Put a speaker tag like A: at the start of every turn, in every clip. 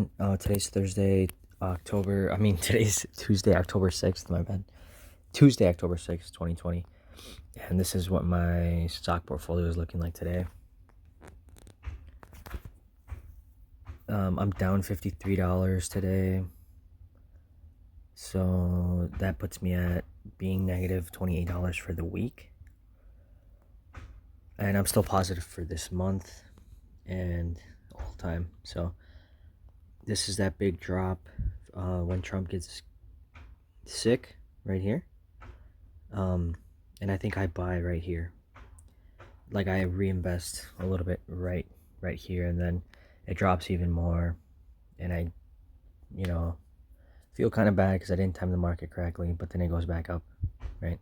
A: everyone. Today's Thursday, today's Tuesday, October 6th, my bad. Tuesday, October 6th, 2020. And this is what my stock portfolio is looking like today. I'm down $53 today. So that puts me at being negative $28 for the week. And I'm still positive for this month and all time. So this is that big drop when Trump gets sick right here. And I think I buy right here. Like I reinvest a little bit right here, and then it drops even more, and I feel kind of bad because I didn't time the market correctly, but then it goes back up, right?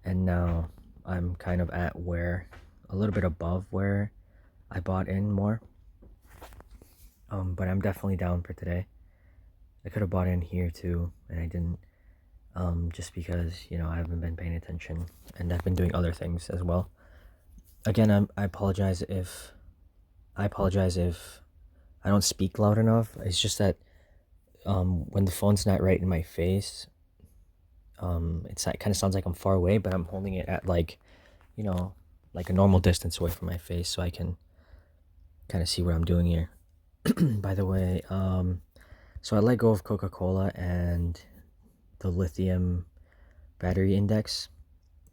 A: And now I'm kind of at where, a little bit above where I bought in more. But I'm definitely down for today. I could have bought in here too, and I didn't, just because, I haven't been paying attention, and I've been doing other things as well. Again, I apologize if I don't speak loud enough. It's just that when the phone's not right in my face, it kind of sounds like I'm far away, but I'm holding it at like a normal distance away from my face, so I can kind of see what I'm doing here. By the way, so I let go of Coca-Cola and the lithium battery index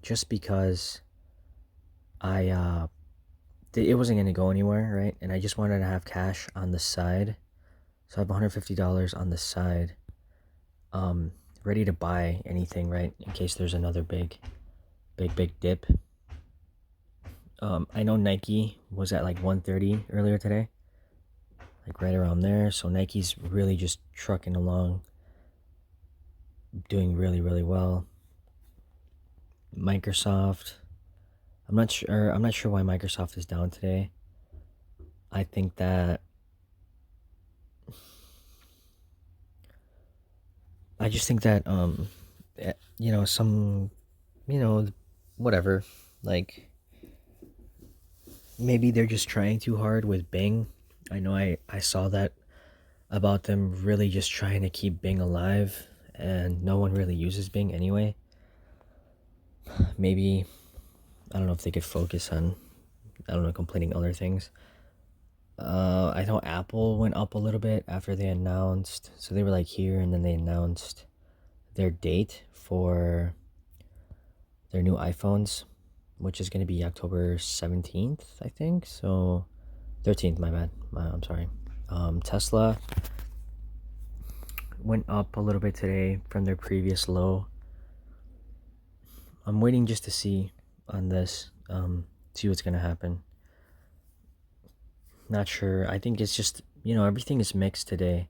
A: just because it wasn't going to go anywhere, right? And I just wanted to have cash on the side. So I have $150 on the side, ready to buy anything, right? In case there's another big dip. I know Nike was at like 130 earlier today, like right around there. So Nike's really just trucking along, doing really, really well. Microsoft, I'm not sure why Microsoft is down today. I think that whatever, like maybe they're just trying too hard with Bing. I know I saw that about them really just trying to keep Bing alive, and no one really uses Bing anyway. Maybe, I don't know if they could focus on, completing other things. I know Apple went up a little bit after they announced, so they were like here, and then they announced their date for their new iPhones, which is going to be October 17th, I think. So 13th, my bad. I'm sorry. Tesla went up a little bit today from their previous low. I'm waiting just to see on this, see what's going to happen. Not sure. I think it's just, everything is mixed today.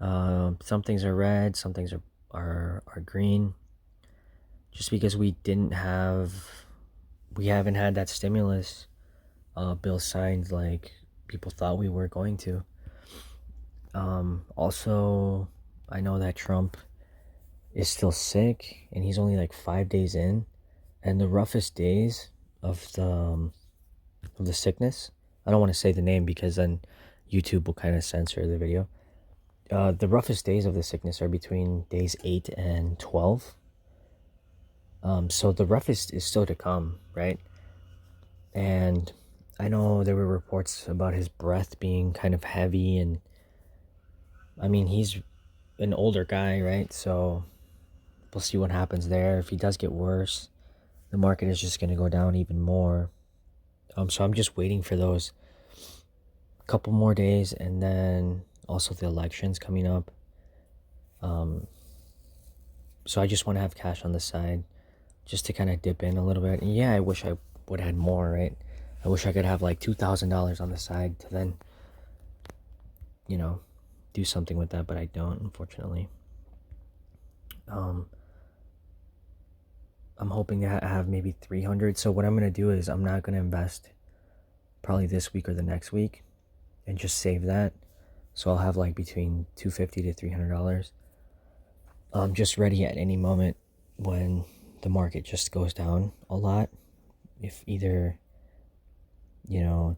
A: Some things are red, some things are green. Just because we haven't had that stimulus bill signed like people thought we were going to. Also, I know that Trump is still sick, and he's only like 5 days in, and the roughest days of the sickness, I don't want to say the name because then YouTube will kind of censor the video. The roughest days of the sickness are between days 8 and 12. So the roughest is still to come, right? And I know there were reports about his breath being kind of heavy, and I mean, he's an older guy, right? So we'll see what happens there. If he does get worse, the market is just going to go down even more. So I'm just waiting for those couple more days, and then also the elections coming up. So I just want to have cash on the side just to kind of dip in a little bit. And yeah, I wish I would have had more, right? I wish I could have like $2,000 on the side to then, do something with that, but I don't, unfortunately. I'm hoping to have maybe 300. So what I'm going to do is I'm not going to invest probably this week or the next week and just save that. So I'll have like between $250 to $300. Just ready at any moment when the market just goes down a lot. If either,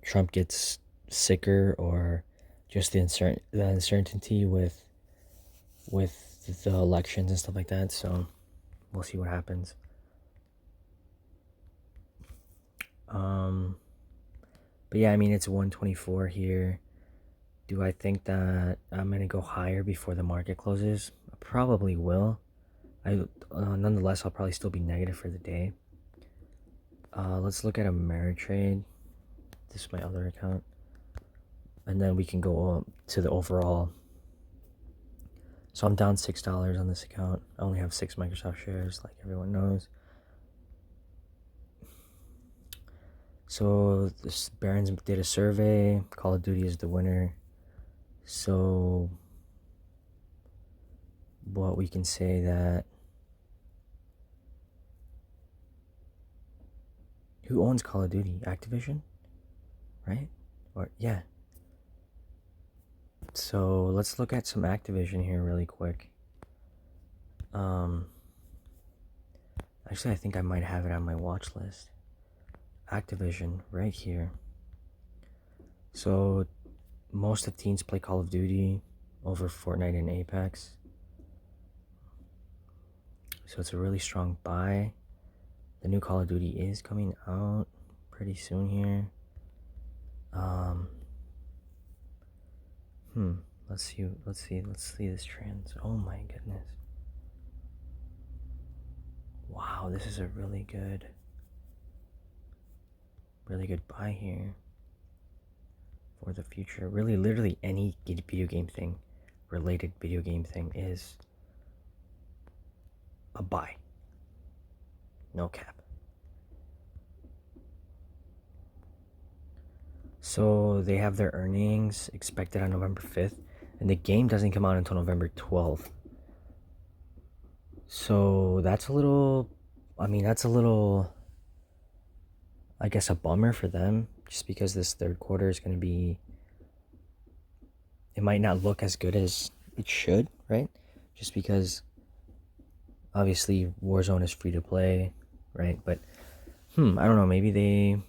A: Trump gets sicker or just the uncertainty with the elections and stuff like that. So we'll see what happens. But yeah, I mean, it's 124 here. Do I think that I'm gonna go higher before the market closes? I probably will. Nonetheless, I'll probably still be negative for the day. Let's look at Ameritrade. This is my other account, and then we can go to the overall. So I'm down $6 on this account. I only have 6 Microsoft shares, like everyone knows. So this Barron's did a survey. Call of Duty is the winner. So what we can say that who owns Call of Duty? Activision, right? Or yeah. So let's look at some Activision here really quick. Actually, I think I might have it on my watch list. Activision right here. So most of teens play Call of Duty over Fortnite and Apex. So it's a really strong buy. The new Call of Duty is coming out pretty soon here. Let's see this trend. Oh my goodness. Wow, this is a really good buy here for the future. Really, literally any video game thing, related video game thing is a buy. No cap. So they have their earnings expected on November 5th, and the game doesn't come out until November 12th. So that's a little, I guess, a bummer for them, just because this third quarter is going to be, it might not look as good as it should, right? Just because obviously Warzone is free to play, right? But I don't know, maybe they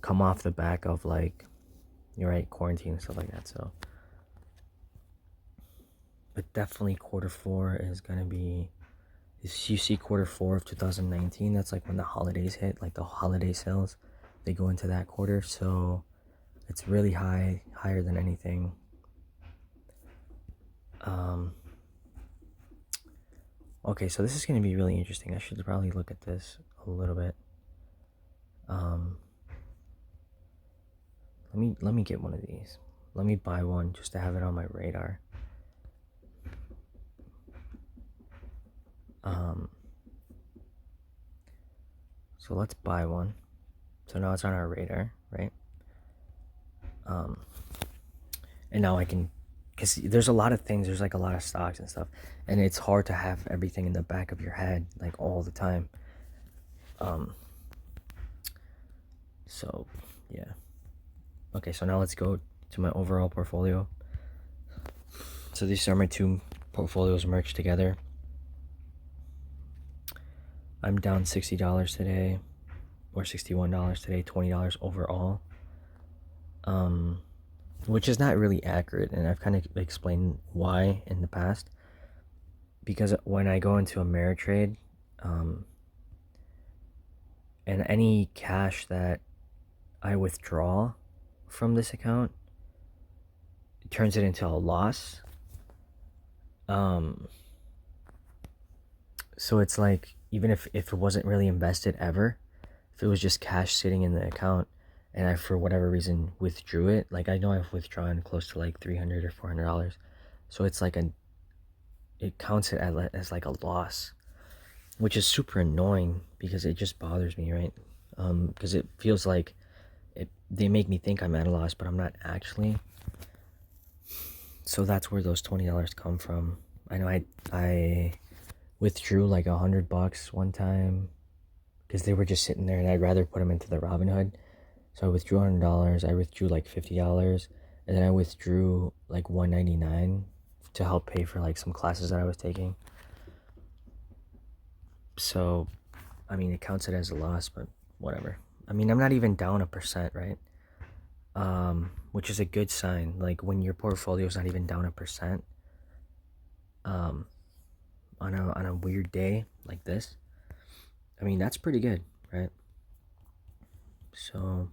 A: come off the back of, like, you're right, quarantine and stuff like that. So but definitely quarter 4 is gonna be, if you see quarter 4 of 2019, that's like when the holidays hit, like the holiday sales, they go into that quarter. So it's really higher than anything. Okay, so this is going to be really interesting. I should probably look at this a little bit. Let me get one of these. Let me buy one just to have it on my radar. So let's buy one. So now it's on our radar, right? And now I can, because there's a lot of things, there's like a lot of stocks and stuff, and it's hard to have everything in the back of your head like all the time. So yeah. Okay, so now let's go to my overall portfolio. So these are my two portfolios merged together. I'm down $60 today, or $61 today, $20 overall. Which is not really accurate, and I've kind of explained why in the past. Because when I go into Ameritrade, and any cash that I withdraw from this account, it turns it into a loss. So it's like, even if it wasn't really invested ever, if it was just cash sitting in the account, and I, for whatever reason, withdrew it, like, I know I've withdrawn close to like $300 or $400, so it's like it counts it as like a loss, which is super annoying because it just bothers me, right? Because it feels like they make me think I'm at a loss, but I'm not actually. So that's where those $20 come from. I know I withdrew like $100 one time because they were just sitting there, and I'd rather put them into the Robinhood. So I withdrew $100. I withdrew like $50, and then I withdrew like $199 to help pay for like some classes that I was taking. So, I mean, it counts it as a loss, but whatever. I mean, I'm not even down 1%, right? which is a good sign. Like when your portfolio is not even down 1%, on a weird day like this, I mean that's pretty good, right? So,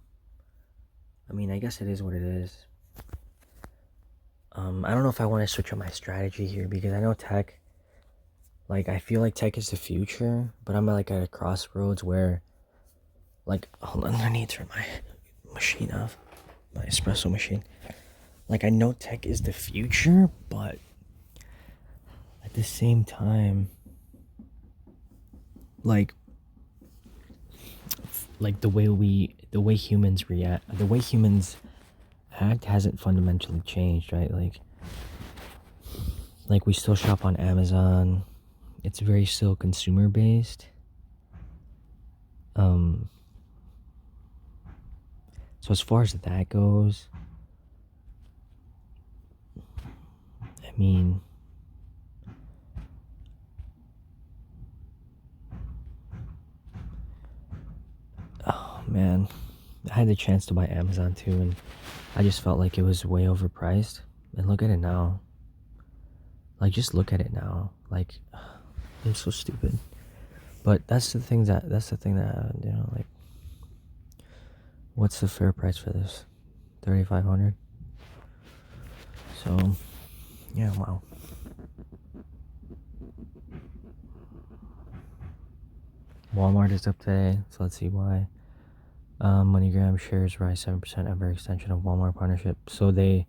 A: I mean, I guess it is what it is. I don't know if I want to switch up my strategy here because I know tech. Like I feel like tech is the future, but I'm like at a crossroads where, like, hold on, I need to turn my machine off, my espresso machine. Like I know tech is the future, but at the same time, like the way humans react, the way humans act hasn't fundamentally changed, right? Like we still shop on Amazon. It's very still consumer based. So as far as that goes, I mean, oh man, I had the chance to buy Amazon too, and I just felt like it was way overpriced. And look at it now. Like, just look at it now. Like, it's so stupid. But that's the thing that you know, like, what's the fair price for this? 3,500. So, yeah, wow. Walmart is up today, so let's see why. MoneyGram shares rise 7% ever extension of Walmart partnership. So they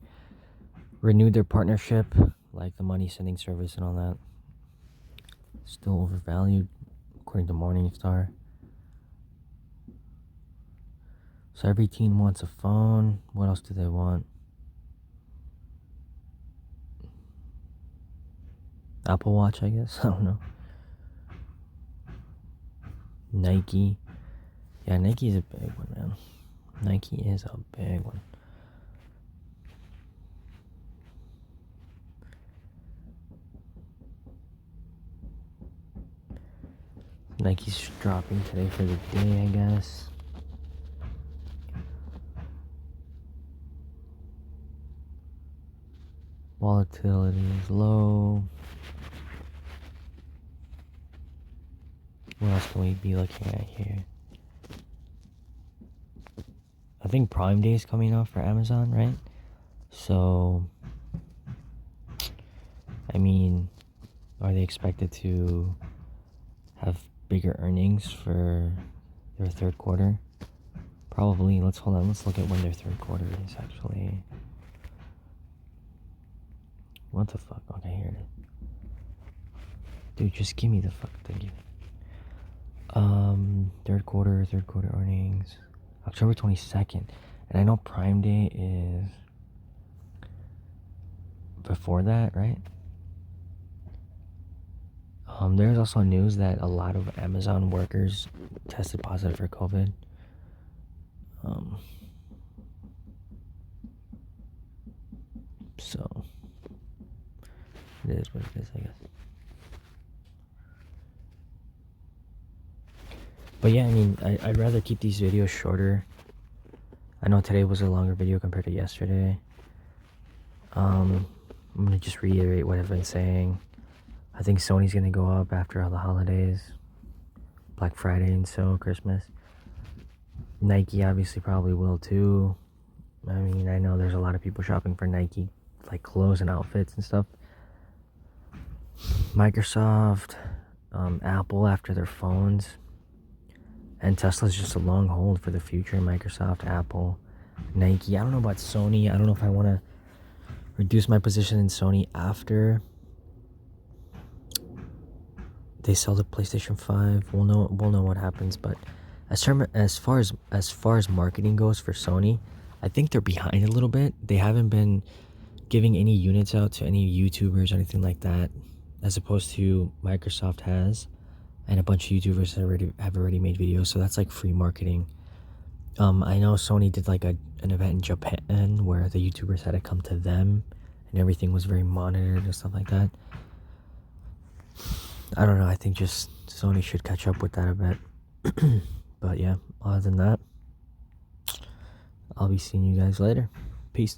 A: renewed their partnership, like the money sending service and all that. Still overvalued, according to Morningstar. So every teen wants a phone. What else do they want? Apple Watch, I guess. I don't know. Nike. Yeah, Nike is a big one, man. Nike is a big one. Nike's dropping today for the day, I guess. Volatility is low. What else can we be looking at here? I think Prime Day is coming up for Amazon, right? So, I mean, are they expected to have bigger earnings for their third quarter? Probably. Let's hold on. Let's look at when their third quarter is actually. What the fuck? Okay, here it is. Dude, just give me the fuck thing. Third quarter earnings. October 22nd. And I know Prime Day is before that, right? There's also news that a lot of Amazon workers tested positive for COVID. So it is what it is, I guess. But yeah, I mean, I'd rather keep these videos shorter. I know today was a longer video compared to yesterday. I'm gonna just reiterate what I've been saying. I think Sony's gonna go up after all the holidays, Black Friday and so Christmas. Nike obviously probably will too. I mean, I know there's a lot of people shopping for Nike, like clothes and outfits and stuff. Microsoft, Apple after their phones, and Tesla's just a long hold for the future. Microsoft, Apple, Nike. I don't know about Sony. I don't know if I want to reduce my position in Sony after they sell the PlayStation 5. We'll know what happens. But as far as marketing goes for Sony, I think they're behind a little bit. They haven't been giving any units out to any YouTubers or anything like that, as opposed to Microsoft has, and a bunch of YouTubers have already made videos. So that's like free marketing. I know Sony did like an event in Japan where the YouTubers had to come to them, and everything was very monitored and stuff like that. I don't know. I think just Sony should catch up with that a bit. But yeah, other than that, I'll be seeing you guys later. Peace.